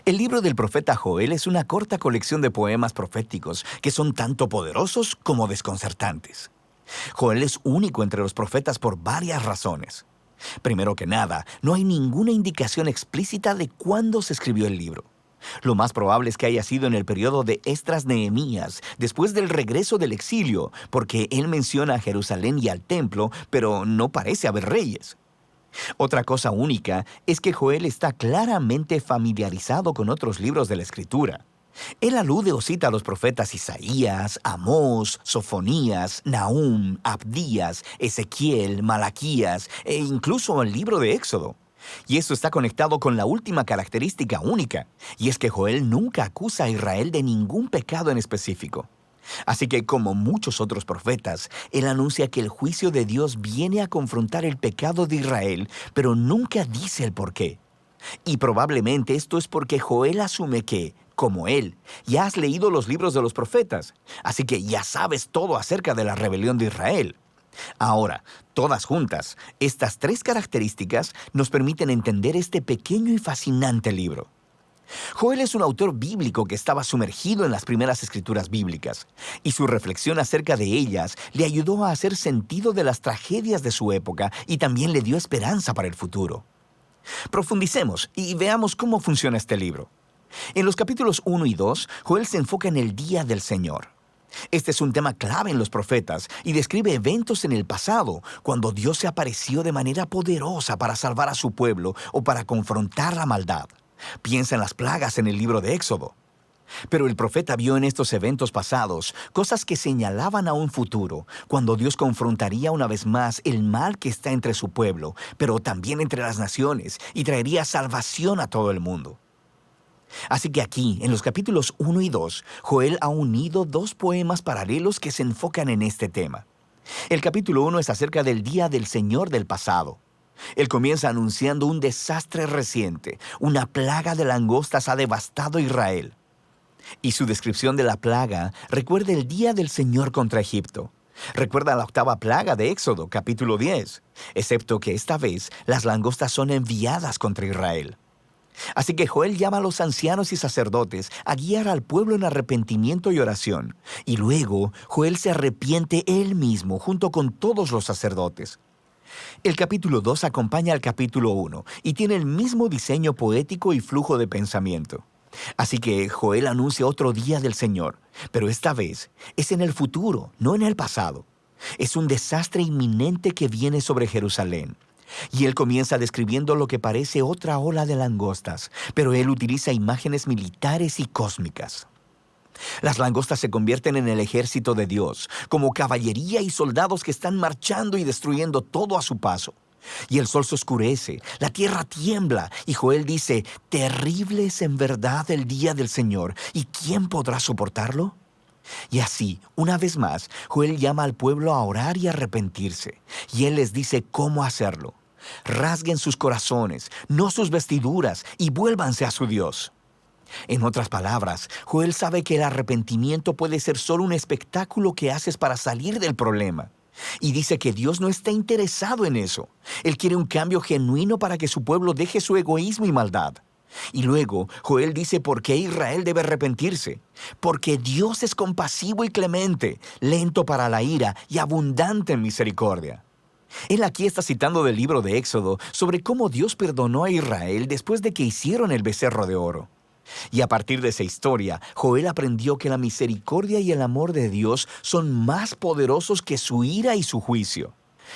El libro del profeta Joel es una corta colección de poemas proféticos que son tanto poderosos como desconcertantes. Joel es único entre los profetas por varias razones. Primero que nada, no hay ninguna indicación explícita de cuándo se escribió el libro. Lo más probable es que haya sido en el periodo de Esdras-Nehemías, después del regreso del exilio, porque él menciona a Jerusalén y al templo, pero no parece haber reyes. Otra cosa única es que Joel está claramente familiarizado con otros libros de la Escritura. Él alude o cita a los profetas Isaías, Amós, Sofonías, Nahum, Abdías, Ezequiel, Malaquías e incluso al libro de Éxodo. Y esto está conectado con la última característica única, y es que Joel nunca acusa a Israel de ningún pecado en específico. Así que, como muchos otros profetas, él anuncia que el juicio de Dios viene a confrontar el pecado de Israel, pero nunca dice el por qué. Y probablemente esto es porque Joel asume que, como él, ya has leído los libros de los profetas, así que ya sabes todo acerca de la rebelión de Israel. Ahora, todas juntas, estas tres características nos permiten entender este pequeño y fascinante libro. Joel es un autor bíblico que estaba sumergido en las primeras escrituras bíblicas, y su reflexión acerca de ellas le ayudó a hacer sentido de las tragedias de su época y también le dio esperanza para el futuro. Profundicemos y veamos cómo funciona este libro. En los capítulos 1 y 2, Joel se enfoca en el día del Señor. Este es un tema clave en los profetas y describe eventos en el pasado, cuando Dios se apareció de manera poderosa para salvar a su pueblo o para confrontar la maldad. Piensa en las plagas en el libro de Éxodo. Pero el profeta vio en estos eventos pasados cosas que señalaban a un futuro, cuando Dios confrontaría una vez más el mal que está entre su pueblo, pero también entre las naciones, y traería salvación a todo el mundo. Así que aquí, en los capítulos 1 y 2, Joel ha unido dos poemas paralelos que se enfocan en este tema. El capítulo 1 es acerca del día del Señor del pasado. Él comienza anunciando un desastre reciente. Una plaga de langostas ha devastado Israel. Y su descripción de la plaga recuerda el día del Señor contra Egipto. Recuerda la octava plaga de Éxodo, capítulo 10, excepto que esta vez las langostas son enviadas contra Israel. Así que Joel llama a los ancianos y sacerdotes a guiar al pueblo en arrepentimiento y oración. Y luego Joel se arrepiente él mismo junto con todos los sacerdotes. El capítulo 2 acompaña al capítulo 1 y tiene el mismo diseño poético y flujo de pensamiento. Así que Joel anuncia otro día del Señor, pero esta vez es en el futuro, no en el pasado. Es un desastre inminente que viene sobre Jerusalén. Y él comienza describiendo lo que parece otra ola de langostas, pero él utiliza imágenes militares y cósmicas. Las langostas se convierten en el ejército de Dios, como caballería y soldados que están marchando y destruyendo todo a su paso. Y el sol se oscurece, la tierra tiembla, y Joel dice, «Terrible es en verdad el día del Señor, ¿y quién podrá soportarlo?» Y así, una vez más, Joel llama al pueblo a orar y arrepentirse, y él les dice cómo hacerlo. Rasguen sus corazones, no sus vestiduras, y vuélvanse a su Dios. En otras palabras, Joel sabe que el arrepentimiento puede ser solo un espectáculo que haces para salir del problema. Y dice que Dios no está interesado en eso. Él quiere un cambio genuino para que su pueblo deje su egoísmo y maldad. Y luego, Joel dice por qué Israel debe arrepentirse. Porque Dios es compasivo y clemente, lento para la ira y abundante en misericordia. Él aquí está citando del libro de Éxodo sobre cómo Dios perdonó a Israel después de que hicieron el becerro de oro. Y a partir de esa historia, Joel aprendió que la misericordia y el amor de Dios son más poderosos que su ira y su juicio.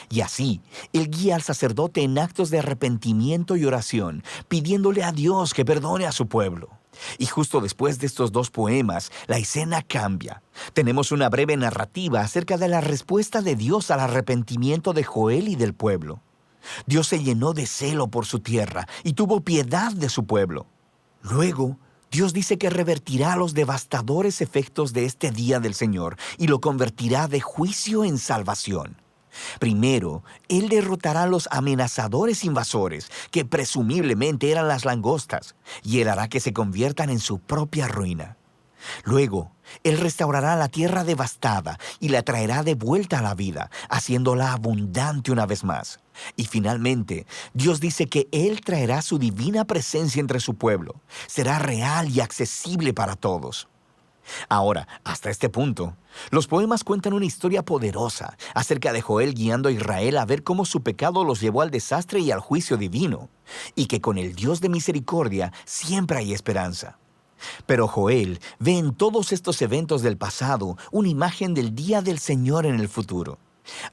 Y así, él guía al sacerdote en actos de arrepentimiento y oración, pidiéndole a Dios que perdone a su pueblo. Y justo después de estos dos poemas, la escena cambia. Tenemos una breve narrativa acerca de la respuesta de Dios al arrepentimiento de Joel y del pueblo. Dios se llenó de celo por su tierra y tuvo piedad de su pueblo. Luego, Dios dice que revertirá los devastadores efectos de este día del Señor y lo convertirá de juicio en salvación. Primero, Él derrotará a los amenazadores invasores, que presumiblemente eran las langostas, y Él hará que se conviertan en su propia ruina. Luego, Él restaurará la tierra devastada y la traerá de vuelta a la vida, haciéndola abundante una vez más. Y finalmente, Dios dice que Él traerá su divina presencia entre su pueblo. Será real y accesible para todos. Ahora, hasta este punto, los poemas cuentan una historia poderosa acerca de Joel guiando a Israel a ver cómo su pecado los llevó al desastre y al juicio divino, y que con el Dios de misericordia siempre hay esperanza. Pero Joel ve en todos estos eventos del pasado una imagen del día del Señor en el futuro.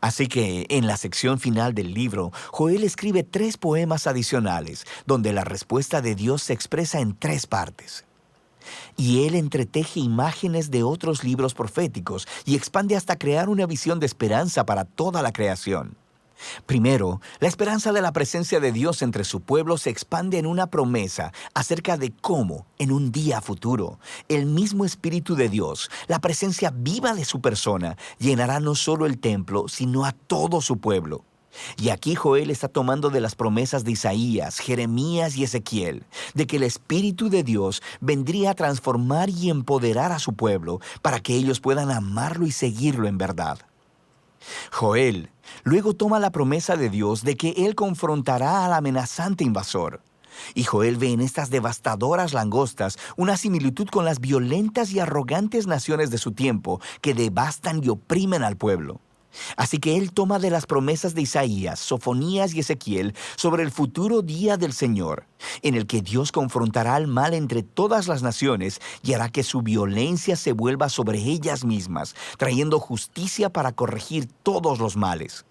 Así que, en la sección final del libro, Joel escribe 3 poemas adicionales, donde la respuesta de Dios se expresa en 3 partes. Y él entreteje imágenes de otros libros proféticos y expande hasta crear una visión de esperanza para toda la creación. Primero, la esperanza de la presencia de Dios entre su pueblo se expande en una promesa acerca de cómo, en un día futuro, el mismo Espíritu de Dios, la presencia viva de su persona, llenará no solo el templo, sino a todo su pueblo. Y aquí Joel está tomando de las promesas de Isaías, Jeremías y Ezequiel, de que el Espíritu de Dios vendría a transformar y empoderar a su pueblo para que ellos puedan amarlo y seguirlo en verdad. Joel luego toma la promesa de Dios de que Él confrontará al amenazante invasor. Y Joel ve en estas devastadoras langostas una similitud con las violentas y arrogantes naciones de su tiempo que devastan y oprimen al pueblo. Así que él toma de las promesas de Isaías, Sofonías y Ezequiel sobre el futuro día del Señor, en el que Dios confrontará al mal entre todas las naciones y hará que su violencia se vuelva sobre ellas mismas, trayendo justicia para corregir todos los males.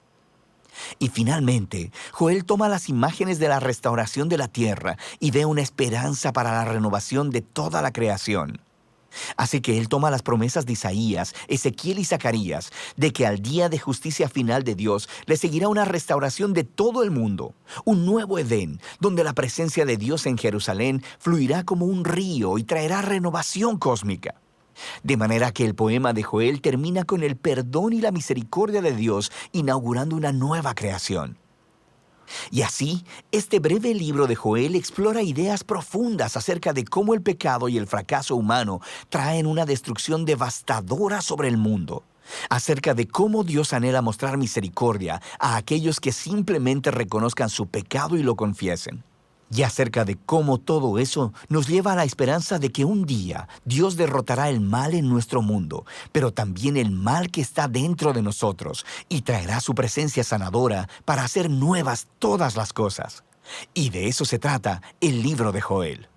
Y finalmente, Joel toma las imágenes de la restauración de la tierra y ve una esperanza para la renovación de toda la creación. Así que él toma las promesas de Isaías, Ezequiel y Zacarías, de que al día de justicia final de Dios le seguirá una restauración de todo el mundo, un nuevo Edén, donde la presencia de Dios en Jerusalén fluirá como un río y traerá renovación cósmica. De manera que el poema de Joel termina con el perdón y la misericordia de Dios, inaugurando una nueva creación. Y así, este breve libro de Joel explora ideas profundas acerca de cómo el pecado y el fracaso humano traen una destrucción devastadora sobre el mundo, acerca de cómo Dios anhela mostrar misericordia a aquellos que simplemente reconozcan su pecado y lo confiesen. Y acerca de cómo todo eso nos lleva a la esperanza de que un día Dios derrotará el mal en nuestro mundo, pero también el mal que está dentro de nosotros, y traerá su presencia sanadora para hacer nuevas todas las cosas. Y de eso se trata el libro de Joel.